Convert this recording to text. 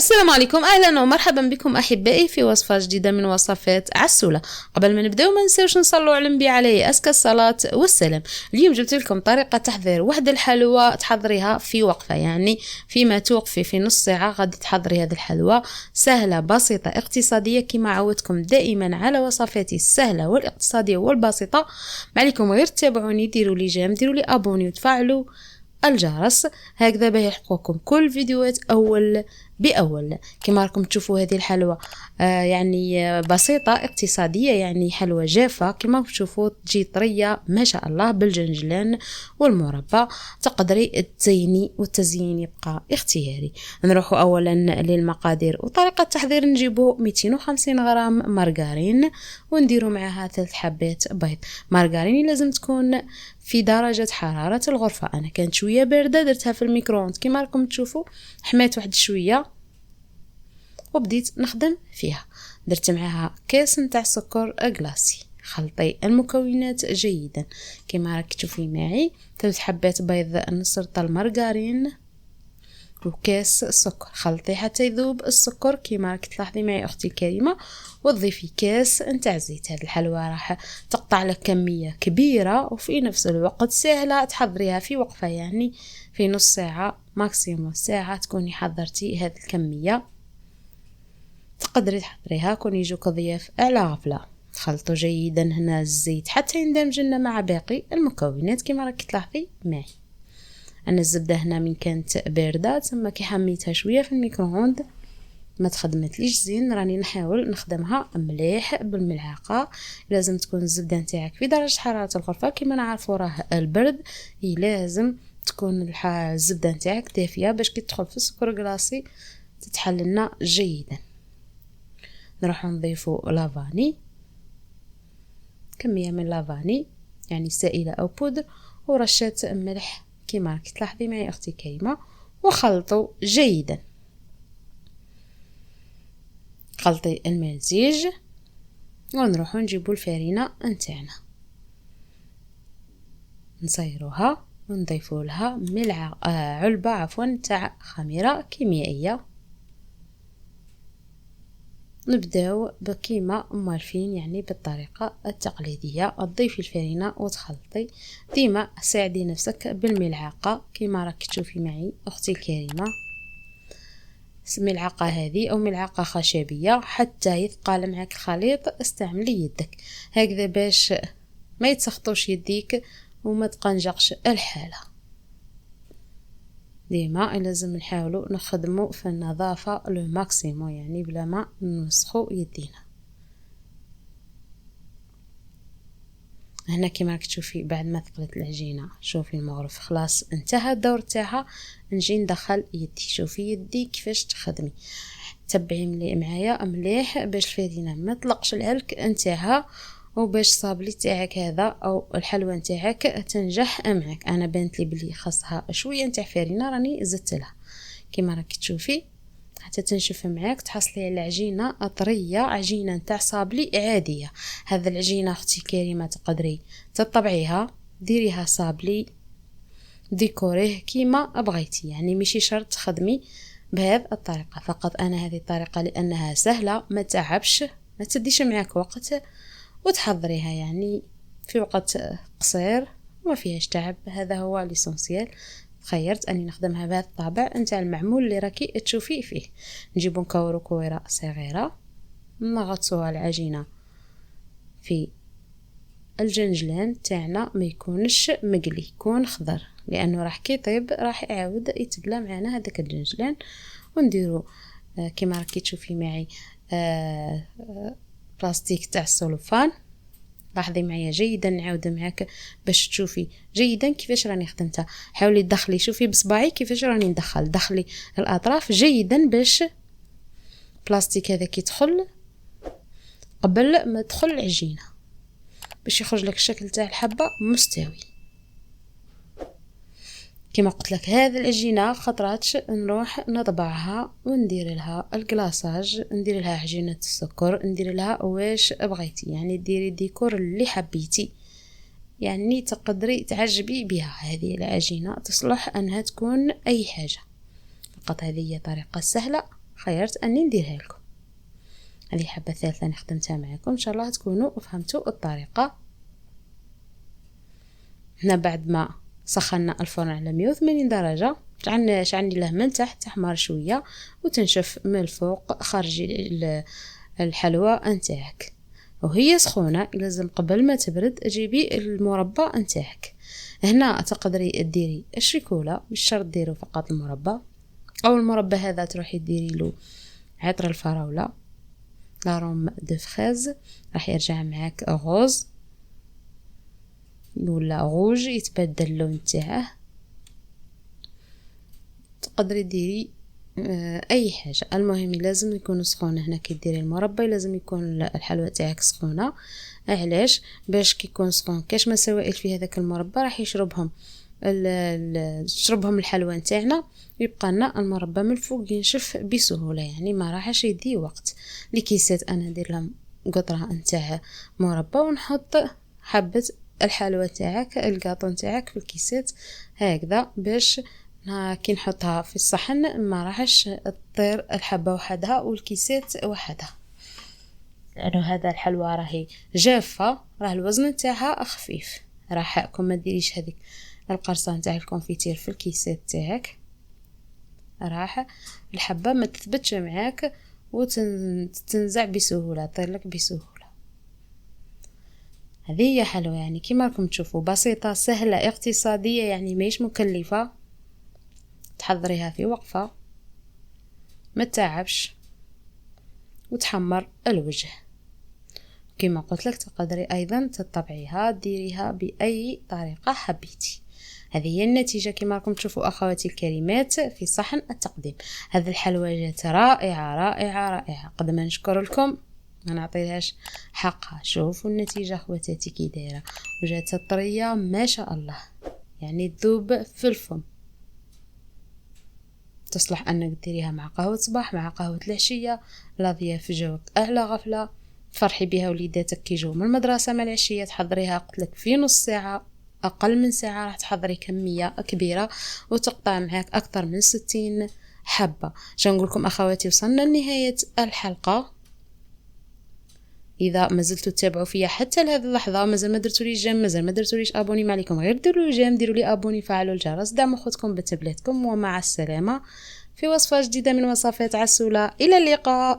السلام عليكم، اهلا ومرحبا بكم احبائي في وصفه جديده من وصفات عسوله. قبل ما نبداو ما نساوش نصلوا على النبي عليه ازكى الصلاه والسلام. اليوم جبت لكم طريقه تحضير وحده الحلوى تحضريها في وقفه، يعني فيما توقفي في نص ساعه غادي تحضري هذه الحلوى سهله بسيطه اقتصاديه كما عودتكم دائما على وصفاتي السهله والاقتصاديه والبسيطه. ما عليكم غير تتابعوني، ديروا لي جيم، ديروا لي ابوني وتفعلوا الجرس هكذا باش يلحقوكم كل فيديوهات اول باول. كما راكم تشوفوا هذه الحلوى يعني بسيطه اقتصاديه، يعني حلوى جافه كما تشوفوا تجي طريه ما شاء الله بالجنجلان والمربى. تقدري تزيني والتزيين يبقى اختياري. نروح اولا للمقادير وطريقه التحضير. نجيبوا 250 غرام مارغرين ونديروا معها 3 حبات بيض. مارغرين لازم تكون في درجة حرارة الغرفة. أنا كانت شوية باردة درتها في الميكرووند كما راكم تشوفوا، حمات واحد شوية وبديت نخدم فيها. درت معها كاس نتاع سكر غلاسي. خلطي المكونات جيدا كما راك تشوفي معي. 3 حبات بيض، نص رطل المارغرين وكاس سكر. خلطي حتى يذوب السكر كما راك تلاحظي معي اختي الكريمه، وتضيفي كاس نتاع زيت. هذه الحلوى راح تقطع لك كميه كبيره وفي نفس الوقت سهله تحضريها في وقفه، يعني في نص ساعه ماكسيموم ساعه تكوني حضرتي هذه الكميه. تقدري تحضريها كون يجوك ضياف على غفله. خلطوا جيدا هنا الزيت حتى يندمج لنا مع باقي المكونات كما راك تلاحظي معي. انا الزبده هنا من كانت بارده تما كي حميتها شويه في الميكرووند ما تخدمتليش زين، راني نحاول نخدمها مليح بالملعقه. لازم تكون الزبده نتاعك في درجه حراره الغرفه. كما نعرفوا راه البرد لازم تكون الزبده نتاعك دافيه باش كي تدخل في السكر غلاسي تتحل لنا جيدا. نروح نضيفوا لافاني، كميه من لافاني يعني سائله او بودر، ورشه ملح كما راك تلاحظي معي اختي كريمه، وخلطوا جيدا. خلطي المزيج ونروحوا نجيبوا الفرينه نتاعنا نصيروها ونضيفوا لها علبه تاع خميره كيميائيه. نبداو بكيما مالفين، يعني بالطريقه التقليديه. تضيفي الفرينه وتخلطي. ديما ساعدي نفسك بالملعقه كما راك تشوفي معي اختي الكريمه. الملعقه هذه او ملعقه خشبيه حتى يثقل معك الخليط استعملي يدك هكذا باش ما يتسخطوش يديك وما تقنجقش الحاله. ديما لازم نحاولوا نخدموا في النظافه لو ماكسيمو، يعني بلا ما نوسخوا يدينا. هنا كما راك تشوفي بعد ما ثقلت العجينه شوفي المغرف خلاص انتهى الدور تاعها. نجي ندخل يدي، شوفي يدي كيفاش تخدمي. تبعي معايا مليح باش الفرينه ما تطلقش العلك نتاعها وباش الصابلي تاعك هذا او الحلوى نتاعك تنجح معك. انا بانت لي بلي خاصها شويه نتاع فرينه راني زدت لها كما راك تشوفي حتى تنشف معاك تحصلي على عجينه طريه، عجينه نتاع صابلي عاديه. هذا العجينه اختي كريمه تقدري تطبعيها ديريها صابلي ديكوريه كيما بغيتي، يعني ماشي شرط تخدمي بهذه الطريقه فقط. انا هذه الطريقه لانها سهله ما تعبش ما تديش معاك وقت وتحضريها يعني في وقت قصير وما فيهاش تعب. هذا هو ليسونسيال. خيرت اني نخدمها بهذا الطابع نتاع المعمول اللي راكي تشوفي فيه. نجيبو نكورو كويره صغيره نغطسوها العجينه في الجنجلان تاعنا، ما يكونش مقلي، يكون خضر لانه راح كي يطيب راح يعاود يتبلى معنا هذاك الجنجلان. ونديرو كما راكي تشوفي معي بلاستيك تاع السلوفان. لاحظي معايا جيدا، نعاود معاك باش تشوفي جيدا كيفاش راني خدمتها. حاولي تدخلي شوفي بصباعي كيفاش راني ندخل، دخلي الاطراف جيدا باش بلاستيك هذا يدخل قبل ما تدخل العجينه باش يخرج لك الشكل تاع الحبه مستوي. كما قلت لك هذه العجينه خطراتش نروح نطبعها وندير لها الكلاصاج، ندير لها عجينه السكر، ندير لها واش بغيتي، يعني ديري ديكور اللي حبيتي، يعني تقدري تعجبي بها. هذه العجينه تصلح انها تكون اي حاجه، فقط هذه هي طريقه سهله خيرت اني نديرها لكم. هذه حبة ثالثة أنا خدمتها معكم، إن شاء الله تكونوا فهمتوا الطريقة. هنا بعد ما سخنا الفرن على 180 درجة شعلني له من تحت تحمر شوية وتنشف من الفوق. خرجي الحلوى نتاعك وهي سخونة، لازم قبل ما تبرد جيبي المربى نتاعك. هنا تقدري ديري الشيكولا، مش شرط ديروا فقط المربى، او المربى هذا تروحي ديري له عطر الفراولة لاروم دو فريز، راح يرجع معاك غوز ولا غوج يتبدل اللون تاعه. تقدري ديري اي حاجه، المهم لازم يكون سخون. هنا كي ديري المربى لازم يكون الحلوى تاعك سخونه. علاش؟ باش كي يكون سخون كاش ما سوائل في هذاك المربى راح يشربهم تشربهم الحلوى نتاعنا، يبقى لنا المربى من الفوق ينشف بسهوله، يعني ما راحش يدي وقت. لكيسات انا ندير لهم قطره نتاع مربى ونحط حبه الحلوى تاعك القاطو نتاعك في الكيسات هكذا، باش كي نحطها في الصحن ما راحش تطير الحبه وحدها والكيسات وحدها، لانه هذا الحلوى راهي جافه، راه الوزن تاعها خفيف. راح كون ما ديريش هذيك القرصه نتاع الكونفيتير في الكيسات تاعك، راح الحبه ما تثبتش معاك وتنزع بسهوله، طير لك بسهوله. هذه هي حلوى يعني كيما راكم تشوفوا، بسيطه سهله اقتصاديه، يعني ماهيش مكلفه، تحضريها في وقفه ما تعبش وتحمر الوجه. كما قلت لك تقدري ايضا تطبعيها ديريها باي طريقه حبيتي. هذه هي النتيجه كما راكم تشوفوا اخواتي الكريمات في صحن التقديم. هذه الحلوى جات رائعه رائعه رائعه، قد ما نشكر لكم ما نعطيلهاش حقها. شوفوا النتيجه اخواتاتي كي دايره، وجات طريه ما شاء الله، يعني تذوب في الفم. تصلح انك ديريها مع قهوه صباح، مع قهوه العشيه، لا ضياف جوك اعلى غفله. فرحي بها وليداتك كي يجوا من المدرسه مع العشيه، تحضريها قلت لك في نص ساعه، اقل من ساعه راح تحضري كميه كبيره وتقطع معك اكثر من 60 حبه. شنو نقول لكم اخواتي، وصلنا لنهايه الحلقه. اذا ما زلتوا تتابعوا فيا حتى لهذه اللحظه، مازال ما درتوليش جيم، مازال ما درتوليش ابوني، ما عليكم غير ديروا لي جيم، ديروا لي ابوني، فعلوا الجرس، دعموا اخوتكم بتبليتكم. ومع السلامه في وصفه جديده من وصفات عسوله، الى اللقاء.